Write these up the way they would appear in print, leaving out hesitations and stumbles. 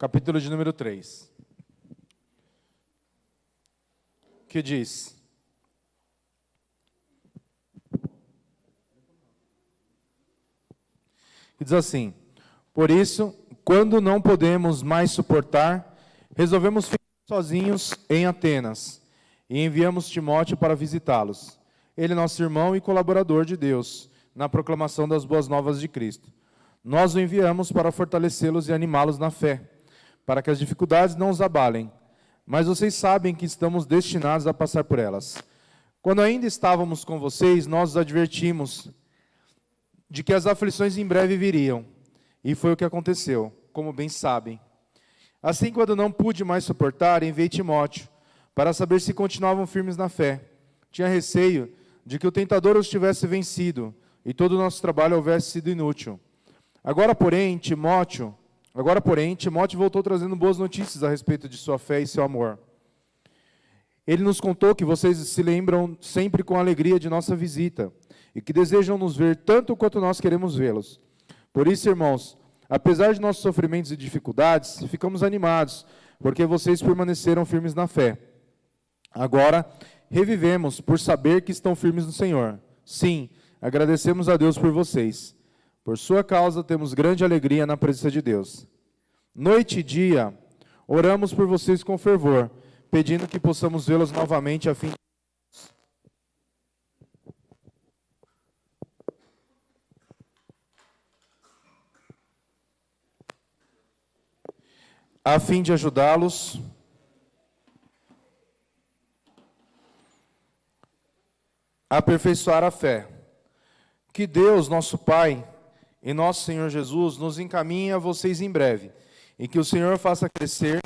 capítulo de número 3. Que diz: assim: por isso, quando não podemos mais suportar, resolvemos ficar sozinhos em Atenas e enviamos Timóteo para visitá-los. Ele é nosso irmão e colaborador de Deus na proclamação das boas novas de Cristo. Nós o enviamos para fortalecê-los e animá-los na fé, para que as dificuldades não os abalem. Mas vocês sabem que estamos destinados a passar por elas. Quando ainda estávamos com vocês, nós os advertimos de que as aflições em breve viriam. E foi o que aconteceu, como bem sabem. Assim, quando não pude mais suportar, enviei Timóteo, para saber se continuavam firmes na fé. Tinha receio de que o tentador os tivesse vencido, e todo o nosso trabalho houvesse sido inútil. Agora, porém, Timóteo voltou trazendo boas notícias a respeito de sua fé e seu amor. Ele nos contou que vocês se lembram sempre com alegria de nossa visita, e que desejam nos ver tanto quanto nós queremos vê-los. Por isso, irmãos, apesar de nossos sofrimentos e dificuldades, ficamos animados, porque vocês permaneceram firmes na fé. Agora, revivemos por saber que estão firmes no Senhor. Sim, agradecemos a Deus por vocês. Por sua causa, temos grande alegria na presença de Deus. Noite e dia, oramos por vocês com fervor, pedindo que possamos vê-los novamente a fim de ajudá-los a aperfeiçoar a fé. Que Deus, nosso Pai, e nosso Senhor Jesus nos encaminhe a vocês em breve, e que o Senhor faça crescer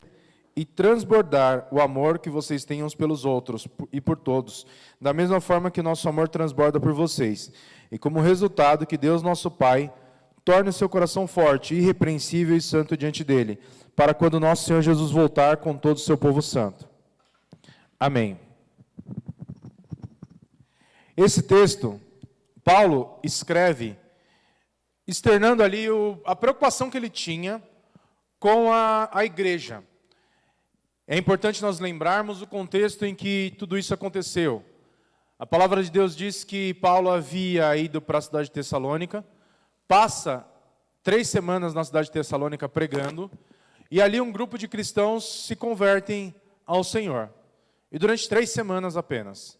e transbordar o amor que vocês têm uns pelos outros e por todos, da mesma forma que nosso amor transborda por vocês. E como resultado, que Deus, nosso Pai, torne o seu coração forte, irrepreensível e santo diante dele, para quando nosso Senhor Jesus voltar com todo o seu povo santo. Amém. Esse texto, Paulo escreve externando ali a preocupação que ele tinha com a igreja. É importante nós lembrarmos o contexto em que tudo isso aconteceu. A palavra de Deus diz que Paulo havia ido para a cidade de Tessalônica, passa 3 semanas na cidade de Tessalônica pregando, e ali um grupo de cristãos se convertem ao Senhor. E durante 3 semanas apenas.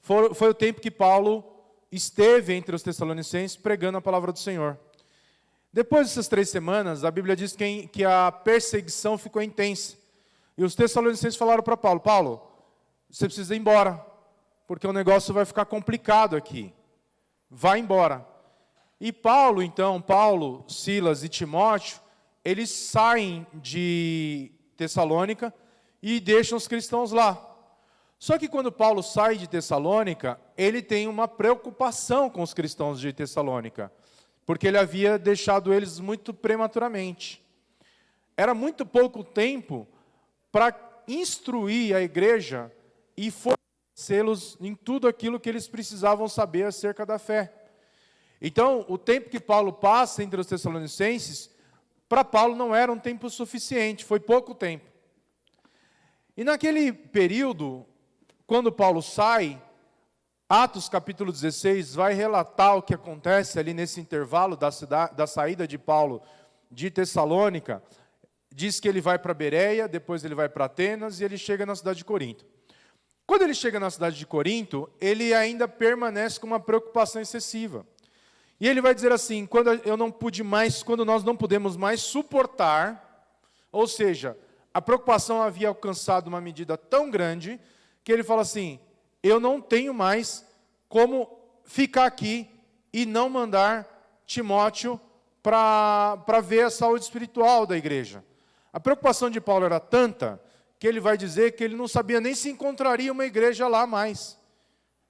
Foi o tempo que Paulo esteve entre os tessalonicenses pregando a palavra do Senhor. Depois dessas 3 semanas, a Bíblia diz que a perseguição ficou intensa. E os tessalonicenses falaram para Paulo: Paulo, você precisa ir embora, porque o negócio vai ficar complicado aqui. Vai embora. E Paulo, Silas e Timóteo, eles saem de Tessalônica e deixam os cristãos lá. Só que quando Paulo sai de Tessalônica, ele tem uma preocupação com os cristãos de Tessalônica, porque ele havia deixado eles muito prematuramente. Era muito pouco tempo para instruir a igreja e fortalecê-los em tudo aquilo que eles precisavam saber acerca da fé. Então, o tempo que Paulo passa entre os tessalonicenses, para Paulo não era um tempo suficiente, foi pouco tempo. E naquele período, quando Paulo sai, Atos capítulo 16 vai relatar o que acontece ali nesse intervalo da saída de Paulo de Tessalônica. Diz que ele vai para Bereia, depois ele vai para Atenas e ele chega na cidade de Corinto. Quando ele chega na cidade de Corinto, ele ainda permanece com uma preocupação excessiva. E ele vai dizer assim: quando nós não podemos mais suportar, ou seja, a preocupação havia alcançado uma medida tão grande que ele fala assim: eu não tenho mais como ficar aqui e não mandar Timóteo para ver a saúde espiritual da igreja. A preocupação de Paulo era tanta que ele vai dizer que ele não sabia nem se encontraria uma igreja lá mais.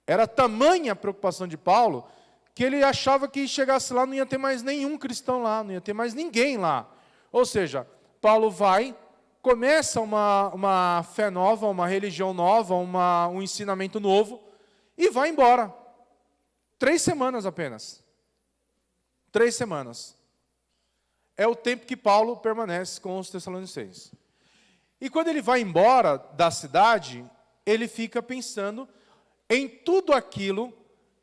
Era tamanha a preocupação de Paulo que ele achava que chegasse lá não ia ter mais nenhum cristão lá, não ia ter mais ninguém lá. Ou seja, Paulo começa uma fé nova, uma religião nova, um ensinamento novo, e vai embora. 3 semanas apenas. 3 semanas. é o tempo que Paulo permanece com os Tessalonicenses. E quando ele vai embora da cidade, ele fica pensando em tudo aquilo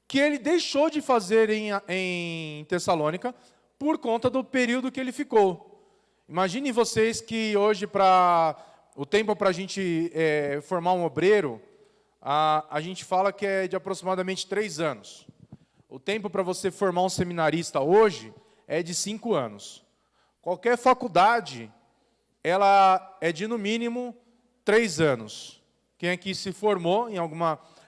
que ele deixou de fazer em Tessalônica por conta do período que ele ficou. Imaginem vocês que hoje, o tempo para a gente formar um obreiro, a gente fala que é de aproximadamente 3 anos. O tempo para você formar um seminarista hoje é de 5 anos. Qualquer faculdade, ela é de no mínimo 3 anos. Quem aqui se formou,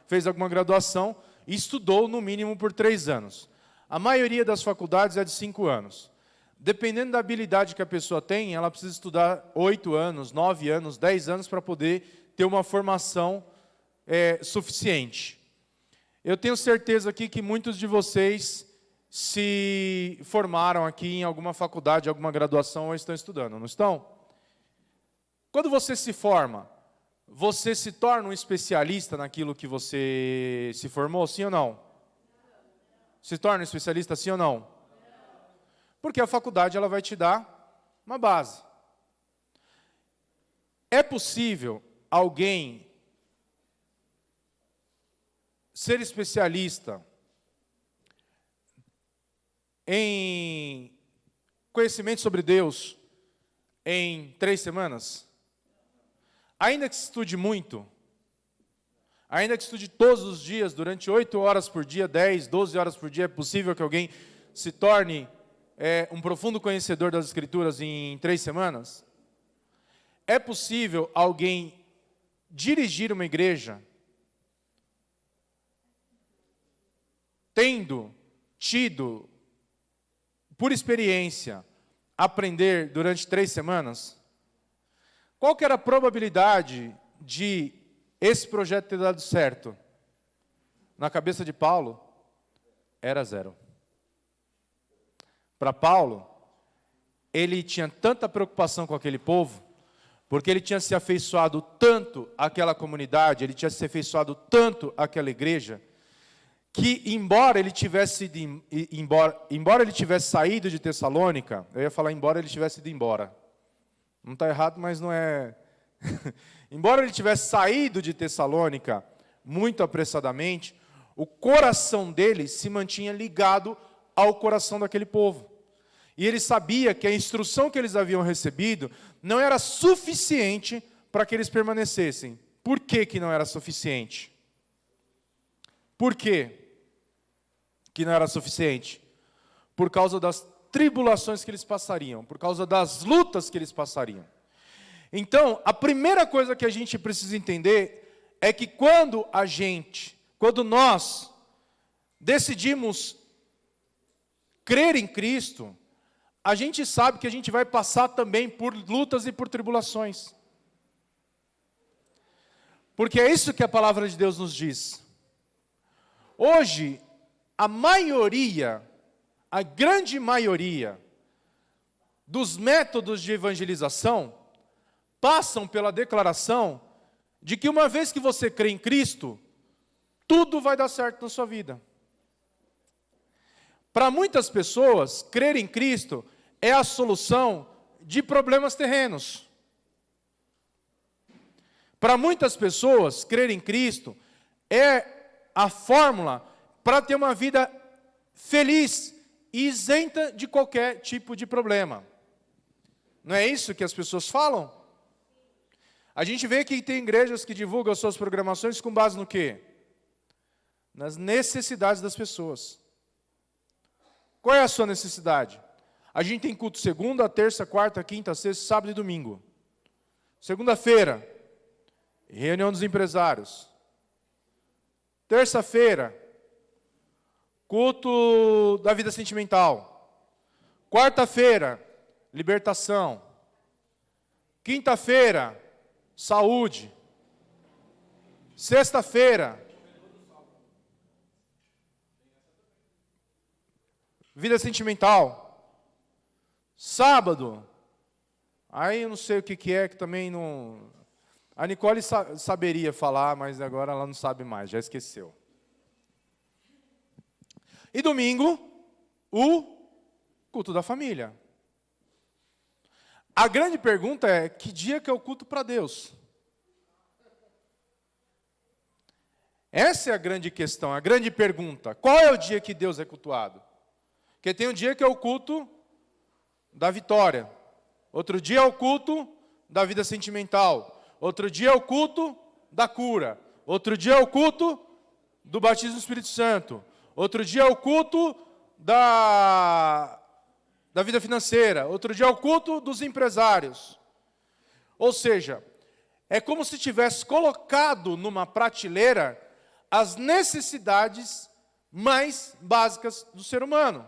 fez alguma graduação, estudou no mínimo por 3 anos. A maioria das faculdades é de 5 anos. Dependendo da habilidade que a pessoa tem, ela precisa estudar 8 anos, 9 anos, 10 anos para poder ter uma formação suficiente. Eu tenho certeza aqui que muitos de vocês se formaram aqui em alguma faculdade, alguma graduação ou estão estudando, não estão? Quando você se forma, você se torna um especialista naquilo que você se formou, sim ou não? Se torna um especialista, sim ou não? Porque a faculdade ela vai te dar uma base. É possível alguém ser especialista em conhecimento sobre Deus em 3 semanas? Ainda que se estude muito, ainda que estude todos os dias, durante 8 horas por dia, 10, 12 horas por dia, é possível que alguém se torne um profundo conhecedor das Escrituras em 3 semanas? É possível alguém dirigir uma igreja tendo tido, por experiência, aprender durante 3 semanas? Qual que era a probabilidade de esse projeto ter dado certo? Na cabeça de Paulo, era 0. Para Paulo, ele tinha tanta preocupação com aquele povo, porque ele tinha se afeiçoado tanto àquela comunidade, ele tinha se afeiçoado tanto àquela igreja, que embora ele tivesse saído de Tessalônica, eu ia falar embora ele tivesse ido embora. Não está errado, mas não é. Embora ele tivesse saído de Tessalônica muito apressadamente, o coração dele se mantinha ligado ao coração daquele povo. E ele sabia que a instrução que eles haviam recebido não era suficiente para que eles permanecessem. Por que que não era suficiente? Por quê que não era suficiente? Por causa das tribulações que eles passariam, por causa das lutas que eles passariam. Então, a primeira coisa que a gente precisa entender é que quando nós decidimos crer em Cristo, a gente sabe que a gente vai passar também por lutas e por tribulações. Porque é isso que a palavra de Deus nos diz. Hoje, a grande maioria dos métodos de evangelização passam pela declaração de que uma vez que você crê em Cristo, tudo vai dar certo na sua vida. Para muitas pessoas, crer em Cristo é a solução de problemas terrenos. Para muitas pessoas, crer em Cristo é a fórmula para ter uma vida feliz e isenta de qualquer tipo de problema. Não é isso que as pessoas falam? A gente vê que tem igrejas que divulgam suas programações com base no quê? Nas necessidades das pessoas. Qual é a sua necessidade? A gente tem culto segunda, terça, quarta, quinta, sexta, sábado e domingo. Segunda-feira, reunião dos empresários. Terça-feira, culto da vida sentimental. Quarta-feira, libertação. Quinta-feira, saúde. Sexta-feira, vida sentimental. Sábado, aí eu não sei o que é, que também não... A Nicole saberia falar, mas agora ela não sabe mais, já esqueceu. E domingo, o culto da família. A grande pergunta é, que dia que é o culto para Deus? Essa é a grande questão, a grande pergunta. Qual é o dia que Deus é cultuado? Porque tem um dia que é o culto da vitória. Outro dia é o culto da vida sentimental. Outro dia é o culto da cura. Outro dia é o culto do batismo do Espírito Santo. Outro dia é o culto da vida financeira. Outro dia é o culto dos empresários. Ou seja, é como se tivesse colocado numa prateleira as necessidades mais básicas do ser humano.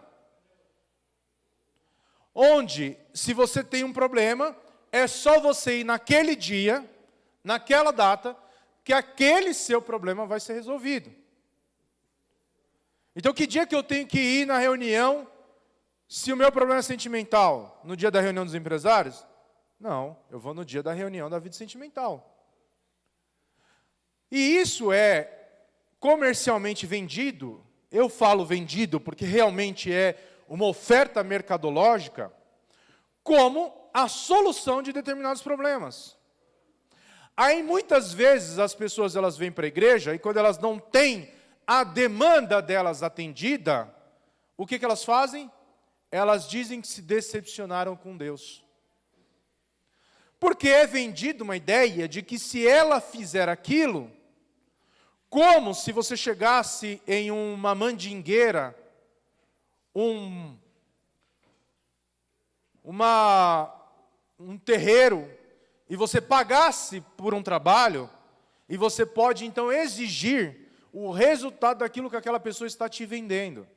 Onde, se você tem um problema, é só você ir naquele dia, naquela data, que aquele seu problema vai ser resolvido. Então, que dia que eu tenho que ir na reunião, se o meu problema é sentimental? No dia da reunião dos empresários? Não, eu vou no dia da reunião da vida sentimental. E isso é comercialmente vendido, eu falo vendido porque realmente é uma oferta mercadológica, como a solução de determinados problemas. Aí muitas vezes as pessoas elas vêm para a igreja e quando elas não têm a demanda delas atendida, o que elas fazem? Elas dizem que se decepcionaram com Deus. Porque é vendida uma ideia de que se ela fizer aquilo, como se você chegasse em uma mandingueira, um terreiro, e você pagasse por um trabalho, e você pode então exigir o resultado daquilo que aquela pessoa está te vendendo.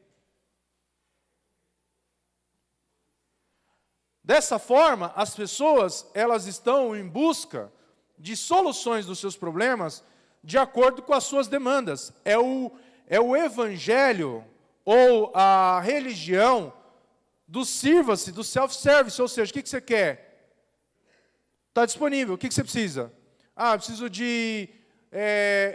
Dessa forma, as pessoas, elas estão em busca de soluções dos seus problemas de acordo com as suas demandas. É o evangelho ou a religião do sirva-se, do self-service, ou seja, o que você quer? Está disponível, o que você precisa? Eu preciso de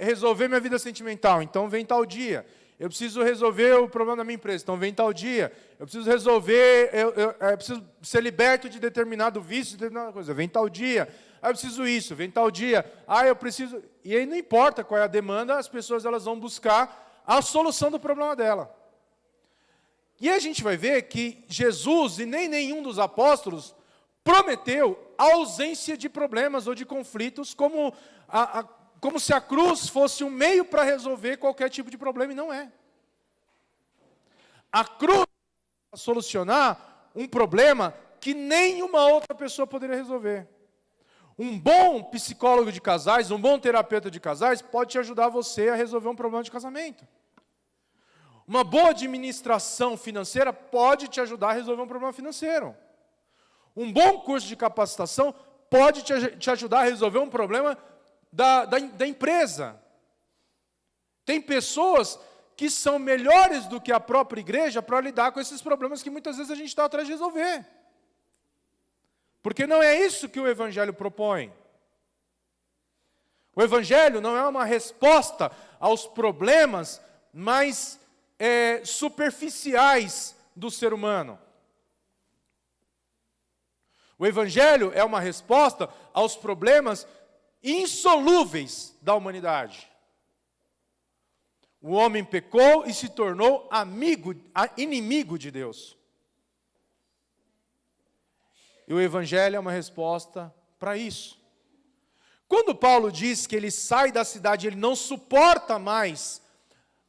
resolver minha vida sentimental, então vem tal dia. Eu preciso resolver o problema da minha empresa, então vem tal dia. Eu preciso resolver, eu preciso ser liberto de determinado vício, de determinada coisa, vem tal dia. Eu preciso isso, vem tal dia. Eu preciso... E aí não importa qual é a demanda, as pessoas elas vão buscar a solução do problema dela. E a gente vai ver que Jesus e nem nenhum dos apóstolos prometeu a ausência de problemas ou de conflitos, como se a cruz fosse um meio para resolver qualquer tipo de problema, e não é. A cruz é para solucionar um problema que nenhuma outra pessoa poderia resolver. Um bom psicólogo de casais, um bom terapeuta de casais, pode te ajudar você a resolver um problema de casamento. Uma boa administração financeira pode te ajudar a resolver um problema financeiro. Um bom curso de capacitação pode te ajudar a resolver um problema da empresa. Tem pessoas que são melhores do que a própria igreja para lidar com esses problemas que muitas vezes a gente está atrás de resolver. Porque não é isso que o Evangelho propõe. O Evangelho não é uma resposta aos problemas mais superficiais do ser humano. O Evangelho é uma resposta aos problemas insolúveis da humanidade. O homem pecou e se tornou inimigo de Deus. E o Evangelho é uma resposta para isso. Quando Paulo diz que ele sai da cidade, ele não suporta mais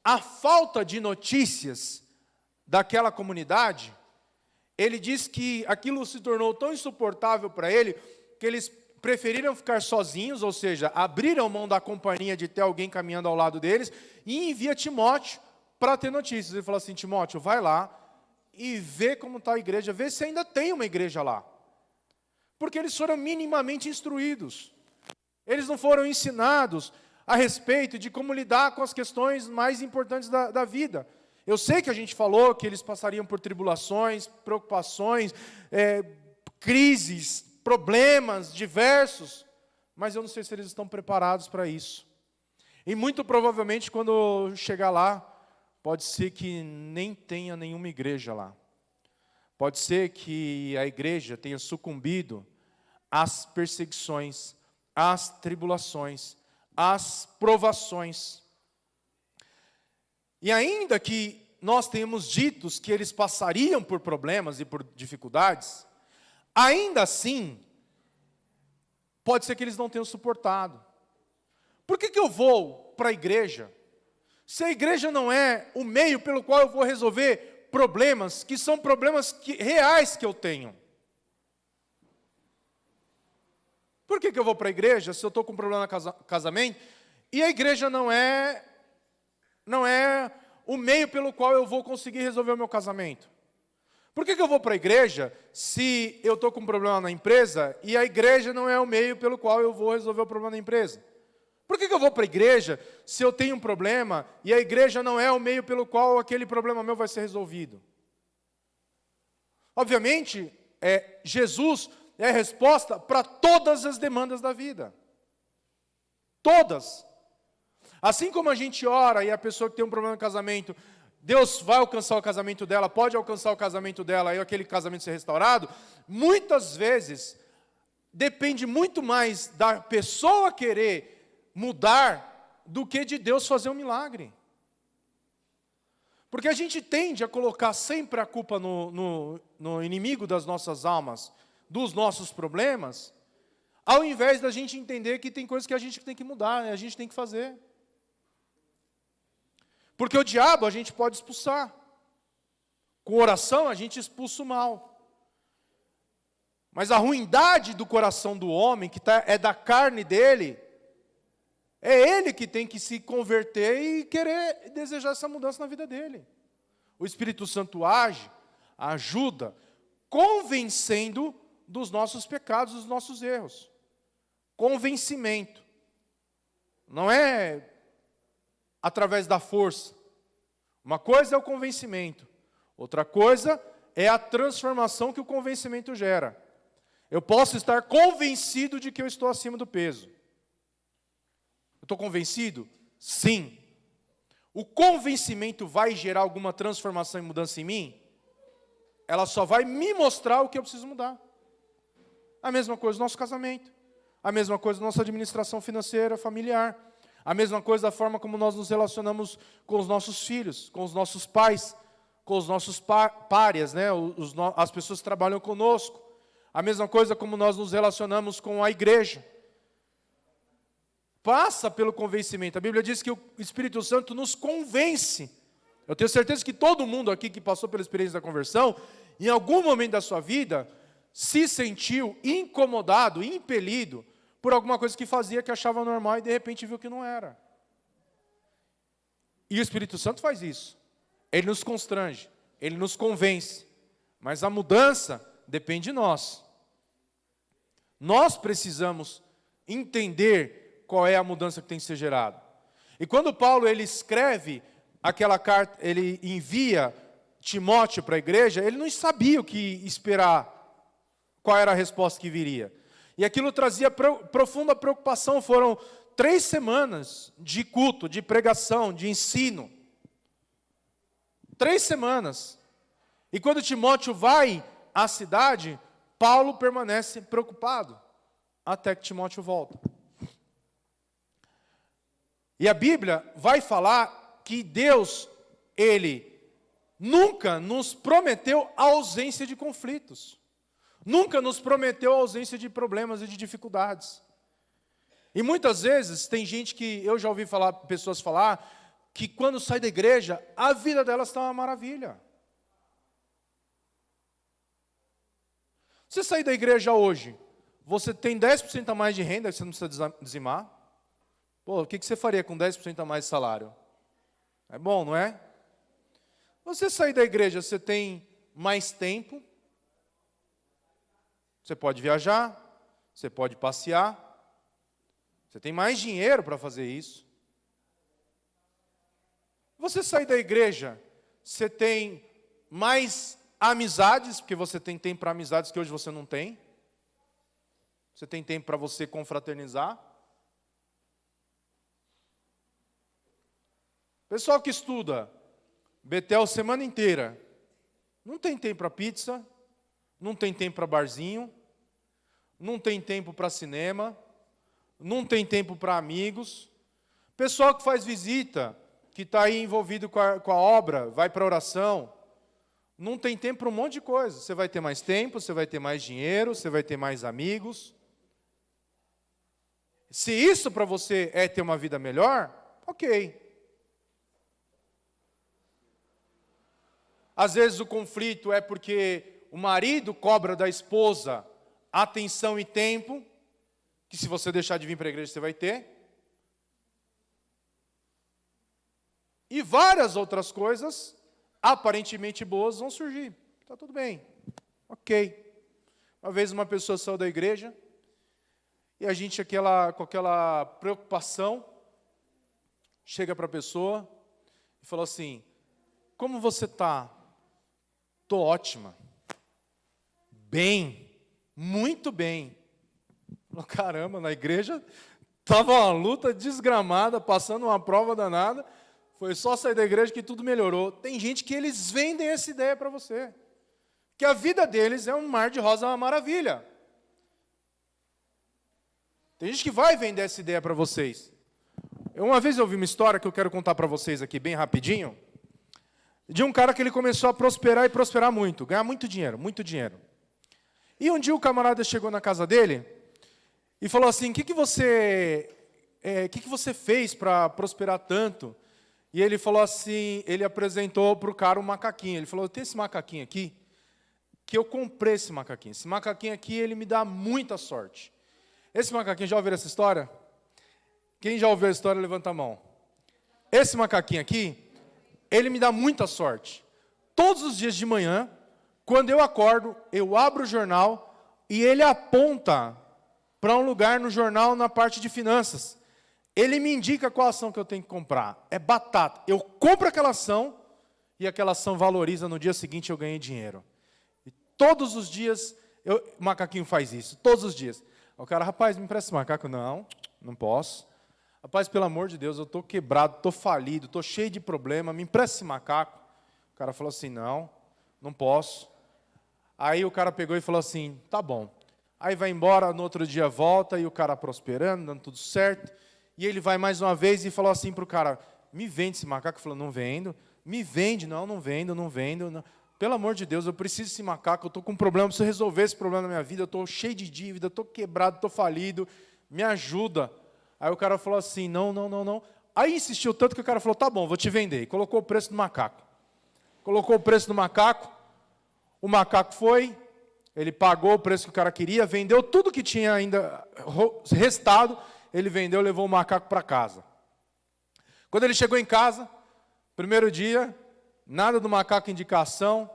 a falta de notícias daquela comunidade, ele diz que aquilo se tornou tão insuportável para ele, que eles preferiram ficar sozinhos, ou seja, abriram mão da companhia de ter alguém caminhando ao lado deles, e envia Timóteo para ter notícias. Ele fala assim: Timóteo, vai lá e vê como está a igreja, vê se ainda tem uma igreja lá. Porque eles foram minimamente instruídos. Eles não foram ensinados a respeito de como lidar com as questões mais importantes da vida. Eu sei que a gente falou que eles passariam por tribulações, preocupações, crises, problemas diversos, mas eu não sei se eles estão preparados para isso. E muito provavelmente, quando chegar lá, pode ser que nem tenha nenhuma igreja lá. Pode ser que a igreja tenha sucumbido as perseguições, as tribulações, as provações. E ainda que nós tenhamos ditos que eles passariam por problemas e por dificuldades, ainda assim, pode ser que eles não tenham suportado. Por que eu vou para a igreja? Se a igreja não é o meio pelo qual eu vou resolver problemas, que são problemas reais que eu tenho. Por que eu vou para a igreja se eu estou com um problema no casamento e a igreja não é o meio pelo qual eu vou conseguir resolver o meu casamento? Por que eu vou para a igreja se eu estou com um problema na empresa e a igreja não é o meio pelo qual eu vou resolver o problema na empresa? Por que eu vou para a igreja se eu tenho um problema e a igreja não é o meio pelo qual aquele problema meu vai ser resolvido? Obviamente, Jesus é a resposta para todas as demandas da vida. Todas. Assim como a gente ora e a pessoa que tem um problema no casamento, Deus vai alcançar o casamento dela, pode alcançar o casamento dela e aquele casamento ser restaurado, muitas vezes depende muito mais da pessoa querer mudar do que de Deus fazer um milagre. Porque a gente tende a colocar sempre a culpa no inimigo das nossas almas, dos nossos problemas, ao invés da gente entender que tem coisas que a gente tem que mudar, a gente tem que fazer. Porque o diabo a gente pode expulsar. Com oração a gente expulsa o mal. Mas a ruindade do coração do homem, que é da carne dele, é ele que tem que se converter e querer desejar essa mudança na vida dele. O Espírito Santo age, ajuda, convencendo dos nossos pecados, dos nossos erros. Convencimento. Não é através da força. Uma coisa é o convencimento. Outra coisa é a transformação que o convencimento gera. Eu posso estar convencido de que eu estou acima do peso. Eu estou convencido? Sim. O convencimento vai gerar alguma transformação e mudança em mim? Ela só vai me mostrar o que eu preciso mudar. A mesma coisa no nosso casamento. A mesma coisa na nossa administração financeira, familiar. A mesma coisa da forma como nós nos relacionamos com os nossos filhos, com os nossos pais, com os nossos párias, né? As pessoas que trabalham conosco. A mesma coisa como nós nos relacionamos com a igreja. Passa pelo convencimento. A Bíblia diz que o Espírito Santo nos convence. Eu tenho certeza que todo mundo aqui que passou pela experiência da conversão, em algum momento da sua vida, se sentiu incomodado, impelido, por alguma coisa que fazia, que achava normal e de repente viu que não era. E o Espírito Santo faz isso. Ele nos constrange, ele nos convence. Mas a mudança depende de nós. Nós precisamos entender qual é a mudança que tem que ser gerada. E quando Paulo ele escreve aquela carta, ele envia Timóteo para a igreja, ele não sabia o que esperar, qual era a resposta que viria. E aquilo trazia profunda preocupação. Foram 3 semanas de culto, de pregação, de ensino. 3 semanas. E quando Timóteo vai à cidade, Paulo permanece preocupado, até que Timóteo volta. E a Bíblia vai falar que Deus, Ele nunca nos prometeu a ausência de conflitos. Nunca nos prometeu a ausência de problemas e de dificuldades. E muitas vezes tem gente que, eu já ouvi falar, pessoas falar, que quando sai da igreja, a vida delas está uma maravilha. Você sair da igreja hoje, você tem 10% a mais de renda, que você não precisa dizimar. Pô, o que você faria com 10% a mais de salário? É bom, não é? Você sair da igreja, você tem mais tempo. Você pode viajar, você pode passear. Você tem mais dinheiro para fazer isso. Você sair da igreja, você tem mais amizades, porque você tem tempo para amizades que hoje você não tem. Você tem tempo para você confraternizar. Pessoal que estuda Betel semana inteira, não tem tempo para pizza, não tem tempo para barzinho. não tem tempo para cinema, não tem tempo para amigos. Pessoal que faz visita, que está aí envolvido com a obra, vai para a oração, não tem tempo para um monte de coisa. Você vai ter mais tempo, você vai ter mais dinheiro, você vai ter mais amigos. Se isso para você é ter uma vida melhor, ok. Às vezes o conflito é porque o marido cobra da esposa atenção e tempo, que se você deixar de vir para a igreja você vai ter. E várias outras coisas, aparentemente boas, vão surgir. Está tudo bem. Ok. Uma vez uma pessoa saiu da igreja, e a gente com aquela preocupação, chega para a pessoa e fala assim, como você está? Estou ótima. Bem, muito bem. Caramba, na igreja estava uma luta desgramada, passando uma prova danada, foi só sair da igreja que tudo melhorou. Tem gente que eles vendem essa ideia para você, que a vida deles é um mar de rosa, uma maravilha. Tem gente que vai vender essa ideia para vocês. Uma vez eu ouvi uma história que eu quero contar para vocês aqui, bem rapidinho, de um cara que ele começou a prosperar e prosperar muito, ganhar muito dinheiro, muito dinheiro. E um dia o camarada chegou na casa dele e falou assim, o que você fez para prosperar tanto? E ele falou assim, ele apresentou para o cara um macaquinho. Ele falou, eu tenho esse macaquinho aqui, que eu comprei esse macaquinho. Esse macaquinho aqui, ele me dá muita sorte. Esse macaquinho, já ouviram essa história? Quem já ouviu a história, levanta a mão. Esse macaquinho aqui, ele me dá muita sorte. Todos os dias de manhã, quando eu acordo, eu abro o jornal e ele aponta para um lugar no jornal na parte de finanças. Ele me indica qual ação que eu tenho que comprar. É batata. Eu compro aquela ação e aquela ação valoriza. No dia seguinte eu ganhei dinheiro. E todos os dias, o macaquinho faz isso. Todos os dias. O cara, rapaz, me empresta esse macaco. Não, não posso. Rapaz, pelo amor de Deus, eu estou quebrado, estou falido, estou cheio de problema, me empresta esse macaco. O cara falou assim, não, não posso. Aí o cara pegou e falou assim, tá bom. Aí vai embora, no outro dia volta, e o cara prosperando, dando tudo certo. E ele vai mais uma vez e falou assim para o cara, me vende esse macaco. Ele falou, não vendo. Me vende, não vendo, não vendo. Não. Pelo amor de Deus, eu preciso desse macaco, eu estou com um problema, eu preciso resolver esse problema na minha vida, eu estou cheio de dívida, estou quebrado, estou falido, me ajuda. Aí o cara falou assim, não. Aí insistiu tanto que o cara falou, tá bom, vou te vender. E colocou o preço do macaco. Colocou o preço do macaco, o macaco foi, ele pagou o preço que o cara queria, vendeu tudo que tinha ainda restado, ele vendeu, levou o macaco para casa. Quando ele chegou em casa, primeiro dia, nada do macaco indicação,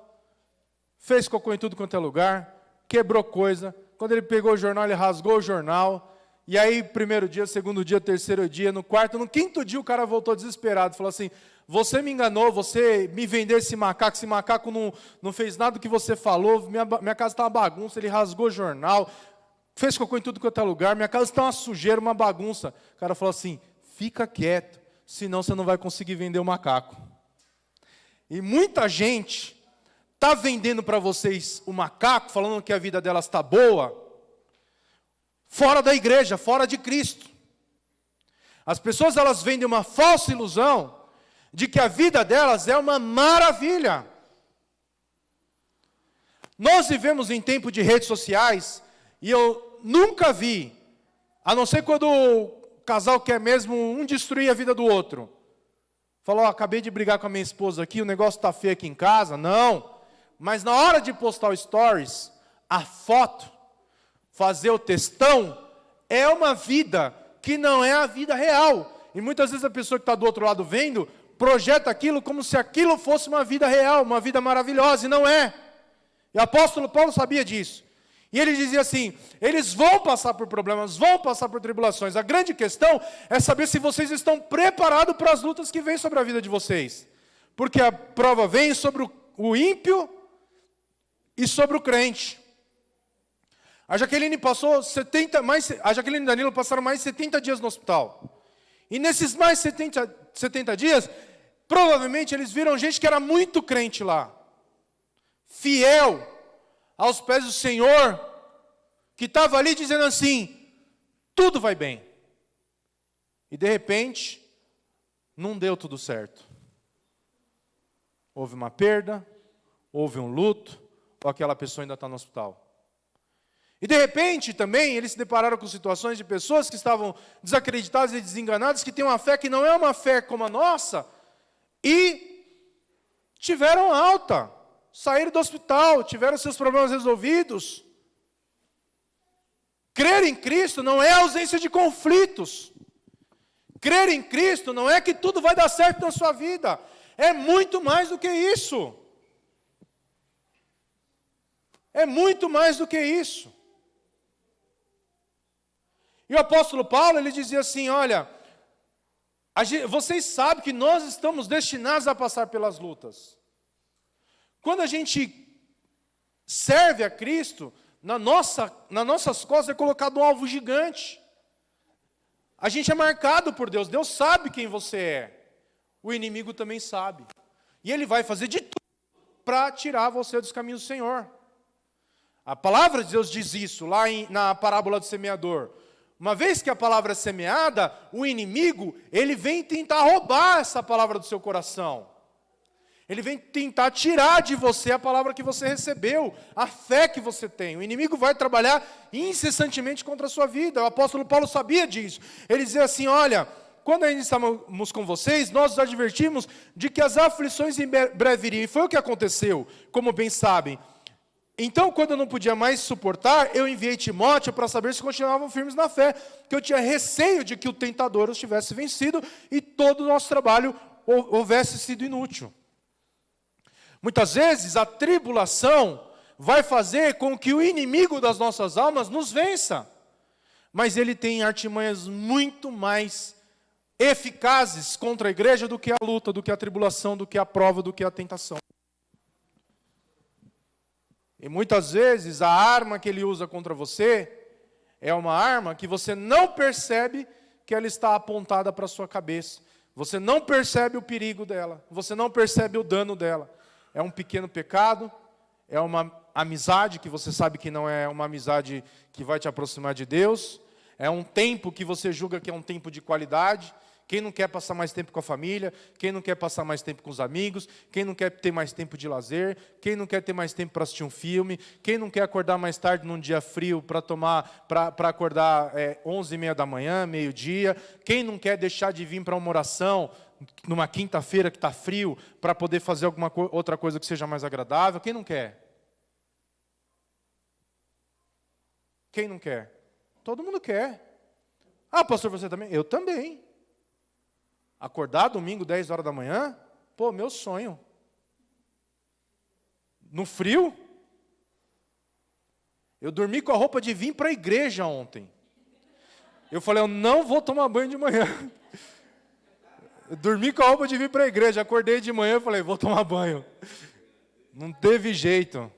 fez cocô em tudo quanto é lugar, quebrou coisa. Quando ele pegou o jornal, ele rasgou o jornal. E aí, primeiro dia, segundo dia, terceiro dia, no quarto, no quinto dia, o cara voltou desesperado. Falou assim, você me enganou, você me vendeu esse macaco não fez nada do que você falou, minha casa está uma bagunça, ele rasgou o jornal, fez cocô em tudo quanto é lugar, minha casa está uma sujeira, uma bagunça. O cara falou assim, fica quieto, senão você não vai conseguir vender o macaco. E muita gente está vendendo para vocês o macaco, falando que a vida delas está boa, fora da igreja, fora de Cristo. As pessoas, elas vendem uma falsa ilusão de que a vida delas é uma maravilha. Nós vivemos em tempo de redes sociais, e eu nunca vi, a não ser quando o casal quer mesmo um destruir a vida do outro. Falou, acabei de brigar com a minha esposa aqui, o negócio está feio aqui em casa. Não, mas na hora de postar o stories, a foto, fazer o textão, é uma vida que não é a vida real. E muitas vezes a pessoa que está do outro lado vendo, projeta aquilo como se aquilo fosse uma vida real, uma vida maravilhosa, e não é. E o apóstolo Paulo sabia disso. E ele dizia assim, eles vão passar por problemas, vão passar por tribulações. A grande questão é saber se vocês estão preparados para as lutas que vêm sobre a vida de vocês. Porque a prova vem sobre o ímpio e sobre o crente. A Jaqueline e Danilo passaram mais de 70 dias no hospital. E nesses mais 70 dias, provavelmente eles viram gente que era muito crente lá. Fiel aos pés do Senhor. que estava ali dizendo assim, tudo vai bem. E de repente, não deu tudo certo. Houve uma perda, houve um luto, ou aquela pessoa ainda está no hospital. E de repente também eles se depararam com situações de pessoas que estavam desacreditadas e desenganadas, que têm uma fé que não é uma fé como a nossa, e tiveram alta, saíram do hospital, tiveram seus problemas resolvidos. Crer em Cristo não é ausência de conflitos. Crer em Cristo não é que tudo vai dar certo na sua vida. É muito mais do que isso. É muito mais do que isso. E o apóstolo Paulo, ele dizia assim, olha, vocês sabem que nós estamos destinados a passar pelas lutas. Quando a gente serve a Cristo, nas nossas costas é colocado um alvo gigante. A gente é marcado por Deus. Deus sabe quem você é. O inimigo também sabe. E ele vai fazer de tudo para tirar você dos caminhos do Senhor. A palavra de Deus diz isso, lá na parábola do semeador. Uma vez que a palavra é semeada, o inimigo, ele vem tentar roubar essa palavra do seu coração. Ele vem tentar tirar de você a palavra que você recebeu, a fé que você tem. O inimigo vai trabalhar incessantemente contra a sua vida. O apóstolo Paulo sabia disso. Ele dizia assim, olha, quando ainda estávamos com vocês, nós os advertimos de que as aflições em breve iriam. E foi o que aconteceu, como bem sabem. Então, quando eu não podia mais suportar, eu enviei Timóteo para saber se continuavam firmes na fé, que eu tinha receio de que o tentador os tivesse vencido e todo o nosso trabalho houvesse sido inútil. Muitas vezes, a tribulação vai fazer com que o inimigo das nossas almas nos vença, mas ele tem artimanhas muito mais eficazes contra a igreja do que a luta, do que a tribulação, do que a prova, do que a tentação. E muitas vezes a arma que ele usa contra você é uma arma que você não percebe que ela está apontada para a sua cabeça. Você não percebe o perigo dela, você não percebe o dano dela. É um pequeno pecado, é uma amizade que você sabe que não é uma amizade que vai te aproximar de Deus, é um tempo que você julga que é um tempo de qualidade. Quem não quer passar mais tempo com a família, quem não quer passar mais tempo com os amigos, quem não quer ter mais tempo de lazer, quem não quer ter mais tempo para assistir um filme, quem não quer acordar mais tarde num dia frio para acordar 11h30 da manhã, meio-dia, quem não quer deixar de vir para uma oração numa quinta-feira que está frio, para poder fazer alguma outra coisa que seja mais agradável, quem não quer? Quem não quer? Todo mundo quer. Ah, pastor, você também? Eu também. Acordar domingo, 10 horas da manhã? Pô, meu sonho. No frio? Eu dormi com a roupa de vir para a igreja ontem. Eu falei, eu não vou tomar banho de manhã. Eu dormi com a roupa de vir para a igreja. Acordei de manhã e falei, vou tomar banho. Não teve jeito.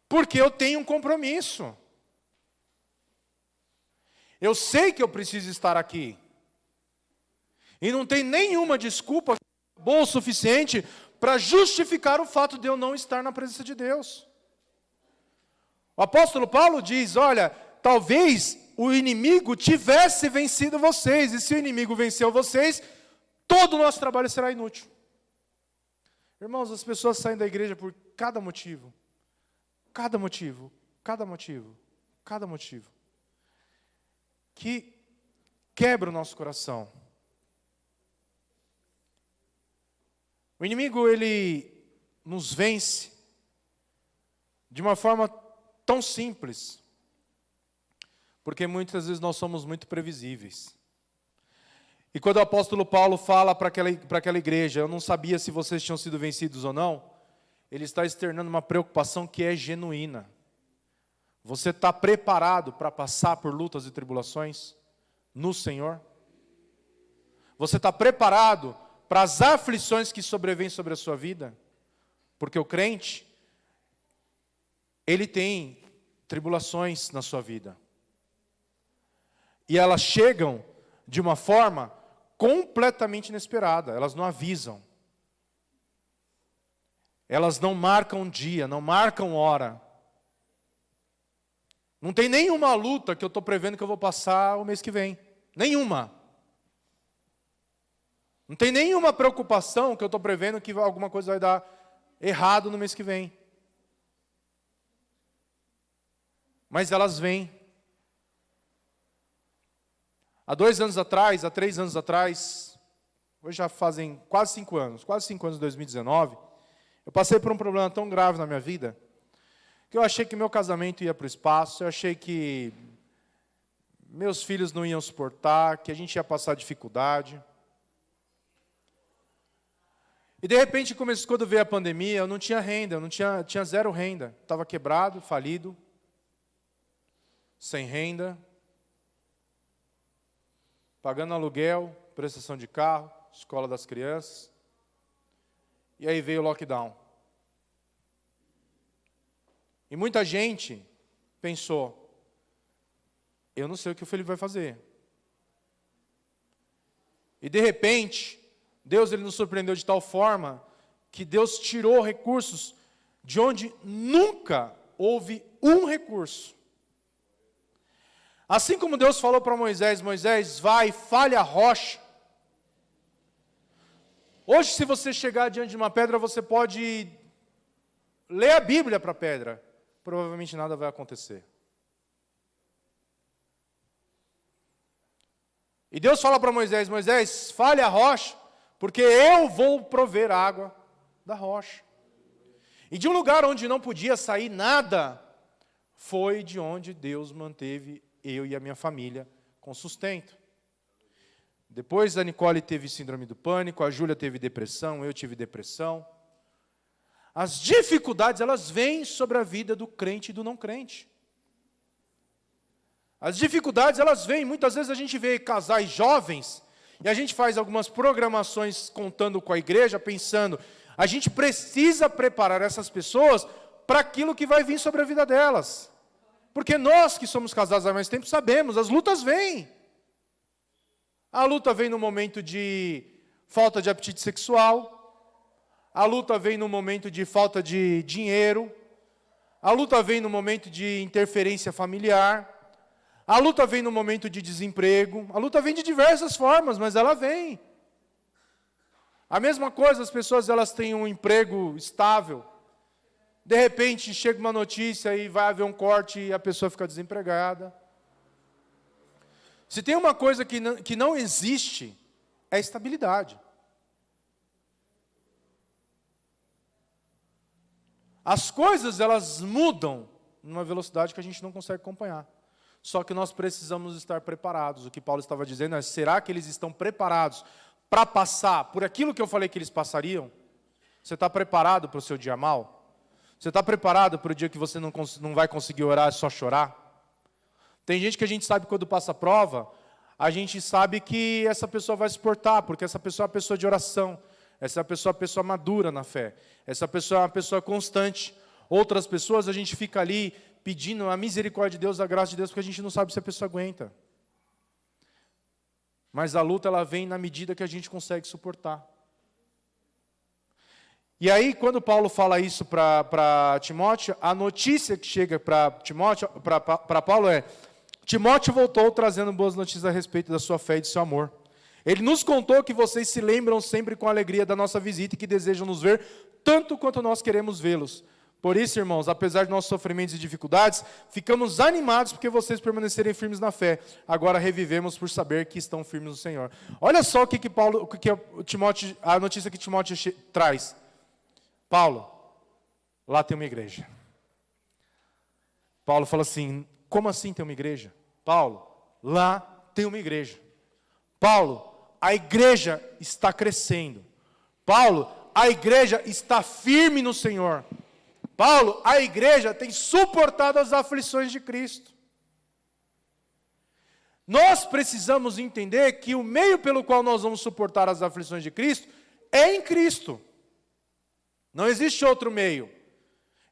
Porque eu tenho um compromisso. Eu sei que eu preciso estar aqui. E não tem nenhuma desculpa boa o suficiente para justificar o fato de eu não estar na presença de Deus. O apóstolo Paulo diz, olha, talvez o inimigo tivesse vencido vocês, e se o inimigo venceu vocês, todo o nosso trabalho será inútil. Irmãos, as pessoas saem da igreja por cada motivo. Cada motivo, cada motivo, cada motivo. Que quebra o nosso coração. O inimigo, ele nos vence de uma forma tão simples, porque muitas vezes nós somos muito previsíveis. E quando o apóstolo Paulo fala para aquela igreja, eu não sabia se vocês tinham sido vencidos ou não, ele está externando uma preocupação que é genuína. Você está preparado para passar por lutas e tribulações no Senhor? Você está preparado para as aflições que sobrevêm sobre a sua vida? Porque o crente, ele tem tribulações na sua vida. E elas chegam de uma forma completamente inesperada. Elas não avisam. Elas não marcam dia, não marcam hora. Não tem nenhuma luta que eu estou prevendo que eu vou passar o mês que vem. Nenhuma. Não tem nenhuma preocupação que eu estou prevendo que alguma coisa vai dar errado no mês que vem. Mas elas vêm. Há 2 anos atrás, há 3 anos atrás, hoje já fazem quase 5 anos de 2019, eu passei por um problema tão grave na minha vida, que eu achei que meu casamento ia para o espaço, eu achei que meus filhos não iam suportar, que a gente ia passar dificuldade. E de repente, quando veio a pandemia, eu não tinha renda, tinha 0 renda. Estava quebrado, falido, sem renda, pagando aluguel, prestação de carro, escola das crianças. E aí veio o lockdown. E muita gente pensou, eu não sei o que o Felipe vai fazer. E de repente, Deus ele nos surpreendeu de tal forma que Deus tirou recursos de onde nunca houve um recurso. Assim como Deus falou para Moisés, Moisés, vai, fale a rocha. Hoje, se você chegar diante de uma pedra, você pode ler a Bíblia para a pedra. Provavelmente nada vai acontecer. E Deus fala para Moisés, Moisés, fale a rocha, porque eu vou prover água da rocha. E de um lugar onde não podia sair nada, foi de onde Deus manteve eu e a minha família com sustento. Depois a Nicole teve síndrome do pânico, a Júlia teve depressão, eu tive depressão. As dificuldades, elas vêm sobre a vida do crente e do não crente. As dificuldades, elas vêm, muitas vezes a gente vê casais jovens, e a gente faz algumas programações contando com a igreja, pensando, a gente precisa preparar essas pessoas para aquilo que vai vir sobre a vida delas. Porque nós que somos casados há mais tempo sabemos, as lutas vêm. A luta vem no momento de falta de apetite sexual, a luta vem no momento de falta de dinheiro, a luta vem no momento de interferência familiar, a luta vem no momento de desemprego, a luta vem de diversas formas, mas ela vem. A mesma coisa, as pessoas elas têm um emprego estável, de repente chega uma notícia e vai haver um corte e a pessoa fica desempregada. Se tem uma coisa que não existe, é estabilidade. As coisas elas mudam numa velocidade que a gente não consegue acompanhar. Só que nós precisamos estar preparados. O que Paulo estava dizendo é, será que eles estão preparados para passar por aquilo que eu falei que eles passariam? Você está preparado para o seu dia mal? Você está preparado para o dia que você não vai conseguir orar, é só chorar? Tem gente que a gente sabe quando passa a prova, a gente sabe que essa pessoa vai suportar, porque essa pessoa é uma pessoa de oração, essa pessoa é uma pessoa madura na fé, essa pessoa é uma pessoa constante. Outras pessoas a gente fica ali pedindo a misericórdia de Deus, a graça de Deus, porque a gente não sabe se a pessoa aguenta. Mas a luta ela vem na medida que a gente consegue suportar. E aí, quando Paulo fala isso para Timóteo, a notícia que chega para Paulo é: Timóteo voltou trazendo boas notícias a respeito da sua fé e do seu amor. Ele nos contou que vocês se lembram sempre com alegria da nossa visita e que desejam nos ver tanto quanto nós queremos vê-los. Por isso, irmãos, apesar de nossos sofrimentos e dificuldades, ficamos animados porque vocês permanecerem firmes na fé. Agora revivemos por saber que estão firmes no Senhor. Olha só a notícia que Timóteo traz. Paulo, lá tem uma igreja. Paulo fala assim, como assim tem uma igreja? Paulo, lá tem uma igreja. Paulo, a igreja está crescendo. Paulo, a igreja está firme no Senhor. Paulo, a igreja tem suportado as aflições de Cristo. Nós precisamos entender que o meio pelo qual nós vamos suportar as aflições de Cristo é em Cristo. Não existe outro meio.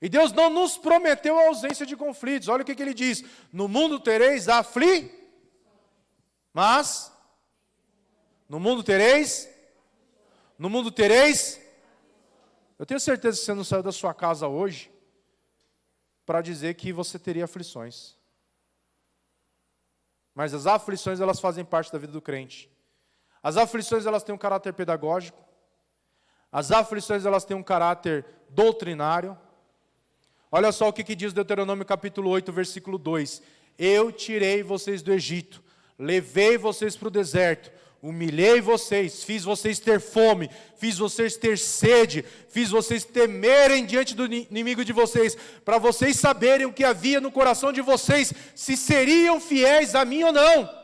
E Deus não nos prometeu a ausência de conflitos. Olha o que ele diz. No mundo tereis mas no mundo tereis. Eu tenho certeza que você não saiu da sua casa hoje para dizer que você teria aflições. Mas as aflições, elas fazem parte da vida do crente. As aflições, elas têm um caráter pedagógico. As aflições, elas têm um caráter doutrinário. Olha só o que diz Deuteronômio capítulo 8, versículo 2. Eu tirei vocês do Egito, levei vocês para o deserto, humilhei vocês, fiz vocês ter fome, fiz vocês ter sede, fiz vocês temerem diante do inimigo de vocês, para vocês saberem o que havia no coração de vocês, se seriam fiéis a mim ou não.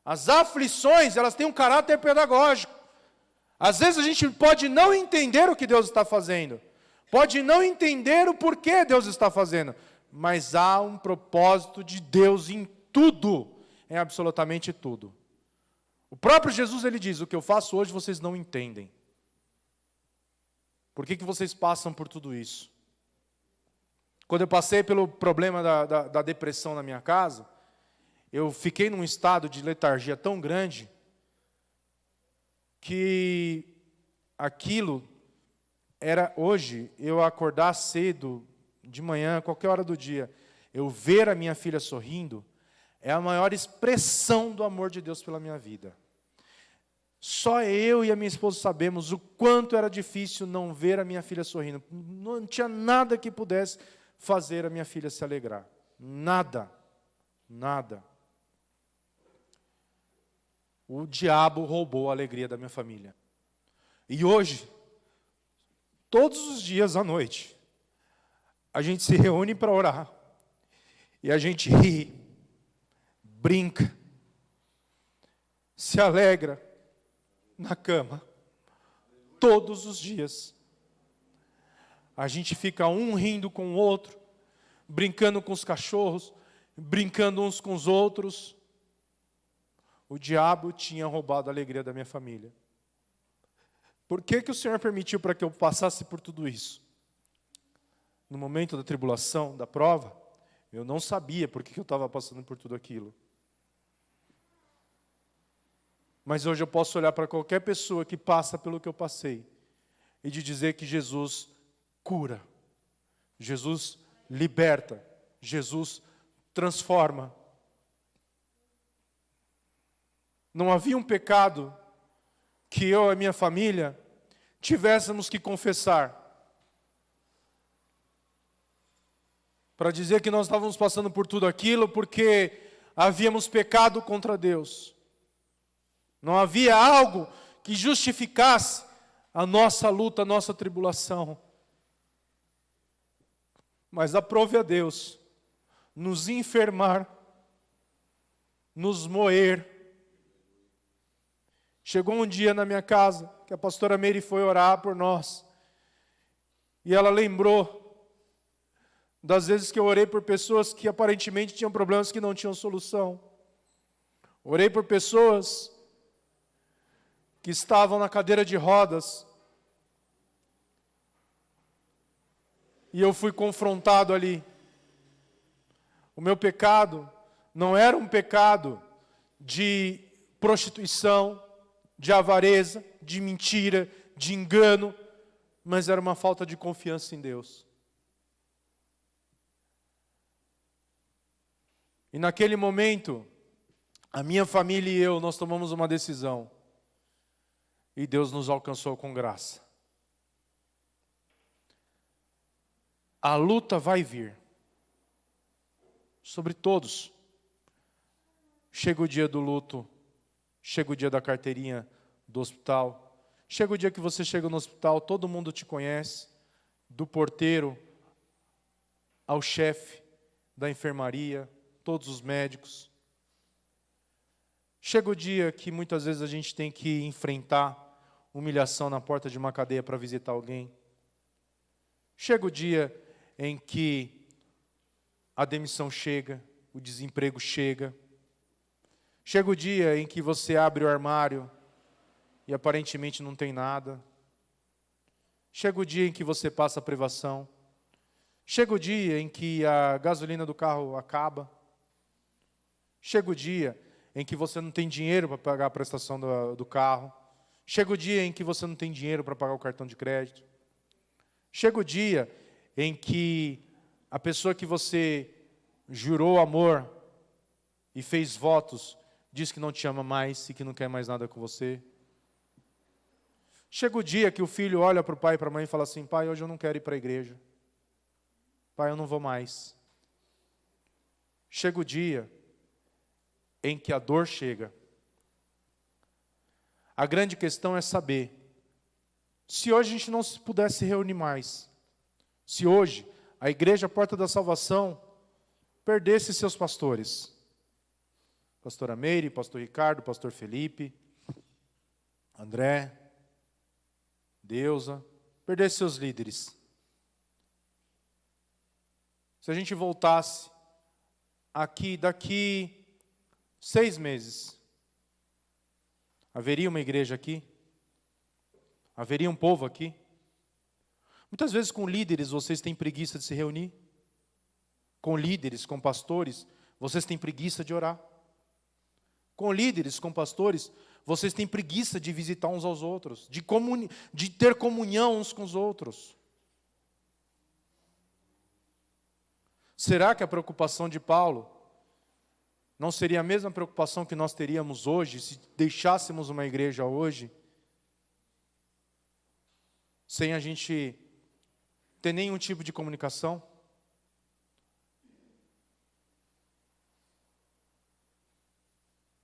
As aflições, elas têm um caráter pedagógico. Às vezes a gente pode não entender o que Deus está fazendo, pode não entender o porquê Deus está fazendo, mas há um propósito de Deus em tudo, em absolutamente tudo. O próprio Jesus, ele diz, o que eu faço hoje vocês não entendem. Por que vocês passam por tudo isso? Quando eu passei pelo problema da depressão na minha casa, eu fiquei num estado de letargia tão grande, que aquilo era hoje, eu acordar cedo, de manhã, qualquer hora do dia, eu ver a minha filha sorrindo, é a maior expressão do amor de Deus pela minha vida. Só eu e a minha esposa sabemos o quanto era difícil não ver a minha filha sorrindo. Não tinha nada que pudesse fazer a minha filha se alegrar. Nada. Nada. O diabo roubou a alegria da minha família. E hoje, todos os dias à noite, a gente se reúne para orar. E a gente ri, brinca, se alegra na cama, todos os dias. A gente fica um rindo com o outro, brincando com os cachorros, brincando uns com os outros. O diabo tinha roubado a alegria da minha família. Por que o Senhor permitiu para que eu passasse por tudo isso? No momento da tribulação, da prova, eu não sabia por que eu estava passando por tudo aquilo. Mas hoje eu posso olhar para qualquer pessoa que passa pelo que eu passei e de dizer que Jesus cura, Jesus liberta, Jesus transforma. Não havia um pecado que eu e a minha família tivéssemos que confessar para dizer que nós estávamos passando por tudo aquilo porque havíamos pecado contra Deus. Não havia algo que justificasse a nossa luta, a nossa tribulação. Mas aprove a Deus nos enfermar, nos moer. Chegou um dia na minha casa, que a pastora Meire foi orar por nós. E ela lembrou das vezes que eu orei por pessoas que aparentemente tinham problemas que não tinham solução. Orei por pessoas que estavam na cadeira de rodas. E eu fui confrontado ali. O meu pecado não era um pecado de prostituição, de avareza, de mentira, de engano, mas era uma falta de confiança em Deus. E naquele momento, a minha família e eu, nós tomamos uma decisão. E Deus nos alcançou com graça. A luta vai vir. Sobre todos. Chega o dia do luto. Chega o dia da carteirinha do hospital. Chega o dia que você chega no hospital, todo mundo te conhece. Do porteiro ao chefe da enfermaria, todos os médicos. Chega o dia que muitas vezes a gente tem que enfrentar humilhação na porta de uma cadeia para visitar alguém. Chega o dia em que a demissão chega, o desemprego chega. Chega o dia em que você abre o armário e aparentemente não tem nada. Chega o dia em que você passa a privação. Chega o dia em que a gasolina do carro acaba. Chega o dia em que você não tem dinheiro para pagar a prestação do carro. Chega o dia em que você não tem dinheiro para pagar o cartão de crédito. Chega o dia em que a pessoa que você jurou amor e fez votos, diz que não te ama mais e que não quer mais nada com você. Chega o dia que o filho olha para o pai e para a mãe e fala assim: pai, hoje eu não quero ir para a igreja. Pai, eu não vou mais. Chega o dia em que a dor chega. A grande questão é saber, se hoje a gente não pudesse reunir mais, se hoje a igreja Porta da Salvação perdesse seus pastores, pastora Meire, pastor Ricardo, pastor Felipe, André, Deusa, perdesse seus líderes. Se a gente voltasse aqui daqui 6 meses, haveria uma igreja aqui? Haveria um povo aqui? Muitas vezes com líderes vocês têm preguiça de se reunir. Com líderes, com pastores, vocês têm preguiça de orar. Com líderes, com pastores, vocês têm preguiça de visitar uns aos outros, de ter comunhão uns com os outros. Será que a preocupação de Paulo não seria a mesma preocupação que nós teríamos hoje, se deixássemos uma igreja hoje, sem a gente ter nenhum tipo de comunicação?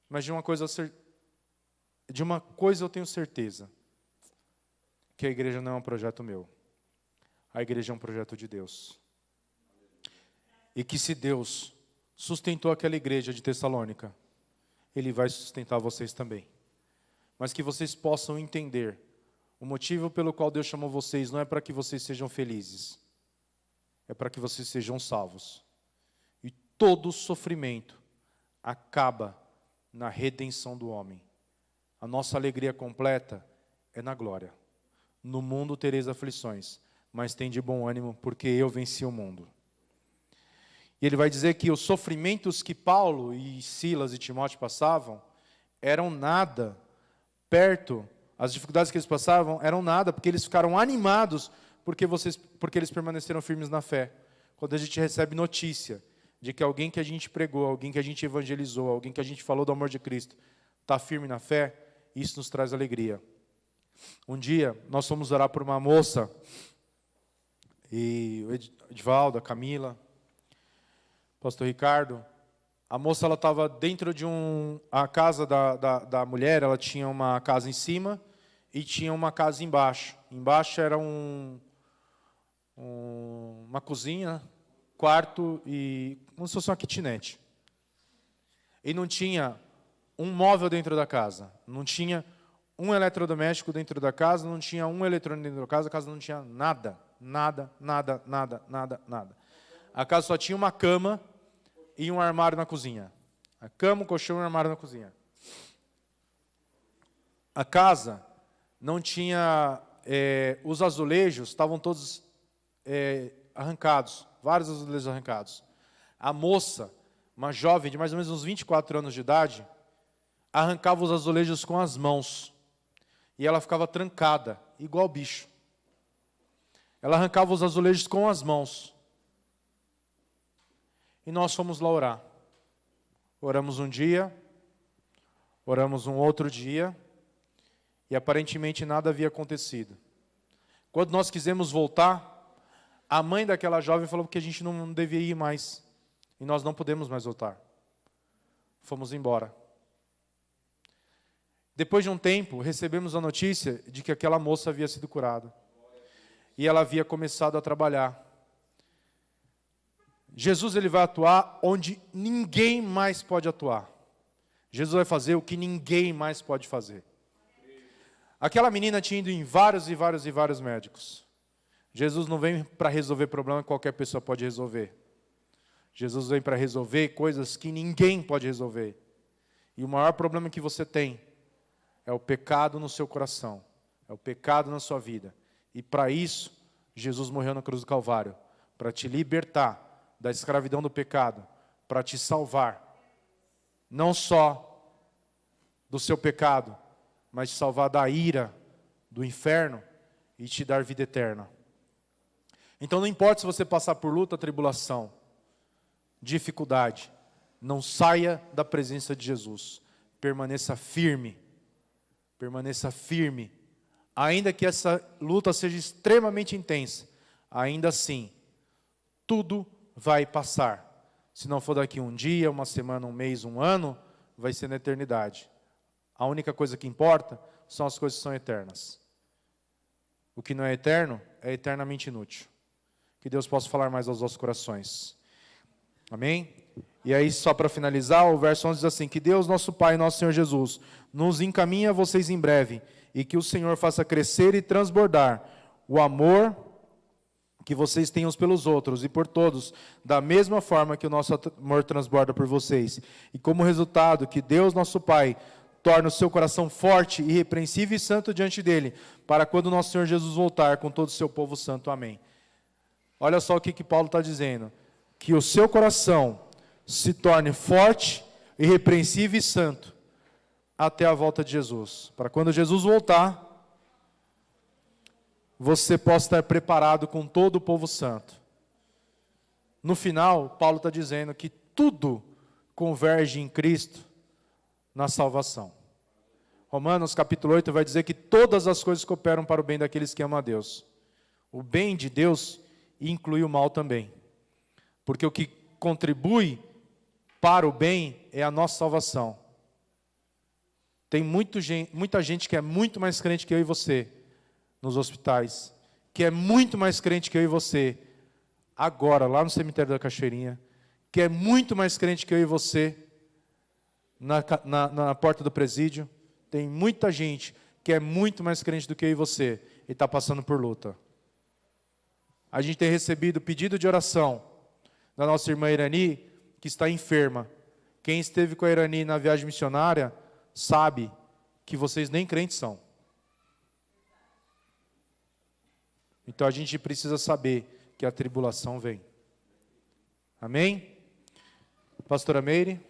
Mas de uma coisa eu tenho certeza, que a igreja não é um projeto meu. A igreja é um projeto de Deus. E que se Deus sustentou aquela igreja de Tessalônica, Ele vai sustentar vocês também. Mas que vocês possam entender, o motivo pelo qual Deus chamou vocês não é para que vocês sejam felizes, é para que vocês sejam salvos. E todo sofrimento acaba na redenção do homem. A nossa alegria completa é na glória. No mundo tereis aflições, mas tem de bom ânimo, porque eu venci o mundo. E ele vai dizer que os sofrimentos que Paulo e Silas e Timóteo passavam eram nada perto, as dificuldades que eles passavam eram nada, porque eles ficaram animados porque eles permaneceram firmes na fé. Quando a gente recebe notícia de que alguém que a gente pregou, alguém que a gente evangelizou, alguém que a gente falou do amor de Cristo, está firme na fé, isso nos traz alegria. Um dia, nós fomos orar por uma moça, e o Edvaldo, a Camila, pastor Ricardo, a moça estava dentro de a casa da mulher, ela tinha uma casa em cima e tinha uma casa embaixo. Embaixo era uma cozinha, quarto e como se fosse uma kitnet. E não tinha um móvel dentro da casa, não tinha um eletrodoméstico dentro da casa, não tinha um eletrônico dentro da casa, a casa não tinha nada, nada, nada, nada, nada, nada. A casa só tinha uma cama e um armário na cozinha. A cama, o colchão e um armário na cozinha. A casa não tinha... os azulejos estavam todos arrancados. Vários azulejos arrancados. A moça, uma jovem de mais ou menos uns 24 anos de idade, arrancava os azulejos com as mãos. E ela ficava trancada, igual bicho. Ela arrancava os azulejos com as mãos. E nós fomos lá orar. Oramos um dia, oramos um outro dia, e aparentemente nada havia acontecido. Quando nós quisemos voltar, a mãe daquela jovem falou que a gente não devia ir mais, e nós não podemos mais voltar. Fomos embora. Depois de um tempo, recebemos a notícia de que aquela moça havia sido curada. E ela havia começado a trabalhar. Jesus ele vai atuar onde ninguém mais pode atuar. Jesus vai fazer o que ninguém mais pode fazer. Aquela menina tinha ido em vários e vários e vários médicos. Jesus não vem para resolver problema que qualquer pessoa pode resolver. Jesus vem para resolver coisas que ninguém pode resolver. E o maior problema que você tem é o pecado no seu coração. É o pecado na sua vida. E para isso, Jesus morreu na cruz do Calvário. Para te libertar da escravidão do pecado, para te salvar, não só do seu pecado, mas te salvar da ira do inferno e te dar vida eterna. Então não importa se você passar por luta, tribulação, dificuldade, não saia da presença de Jesus. Permaneça firme. Permaneça firme. Ainda que essa luta seja extremamente intensa, ainda assim, tudo vai passar. Se não for daqui um dia, uma semana, um mês, um ano, vai ser na eternidade. A única coisa que importa são as coisas que são eternas. O que não é eterno é eternamente inútil. Que Deus possa falar mais aos nossos corações. Amém? E aí, só para finalizar, o verso 11 diz assim: que Deus, nosso Pai, nosso Senhor Jesus, nos encaminhe a vocês em breve, e que o Senhor faça crescer e transbordar o amor que vocês têm uns pelos outros e por todos, da mesma forma que o nosso amor transborda por vocês. E como resultado, que Deus, nosso Pai, torne o seu coração forte, irrepreensível e santo diante dele, para quando o nosso Senhor Jesus voltar com todo o seu povo santo. Amém. Olha só o que Paulo está dizendo. Que o seu coração se torne forte, irrepreensível e santo, até a volta de Jesus. Para quando Jesus voltar, você possa estar preparado com todo o povo santo. No final, Paulo está dizendo que tudo converge em Cristo na salvação. Romanos capítulo 8 vai dizer que todas as coisas cooperam para o bem daqueles que amam a Deus. O bem de Deus inclui o mal também. Porque o que contribui para o bem é a nossa salvação. Tem muita gente que é muito mais crente que eu e você nos hospitais, que é muito mais crente que eu e você agora, lá no cemitério da Cachoeirinha, que é muito mais crente que eu e você na porta do presídio. Tem muita gente que é muito mais crente do que eu e você e está passando por luta. A gente tem recebido pedido de oração da nossa irmã Irani, que está enferma. Quem esteve com a Irani na viagem missionária sabe que vocês nem crentes são. Então a gente precisa saber que a tribulação vem. Amém? Pastora Meire.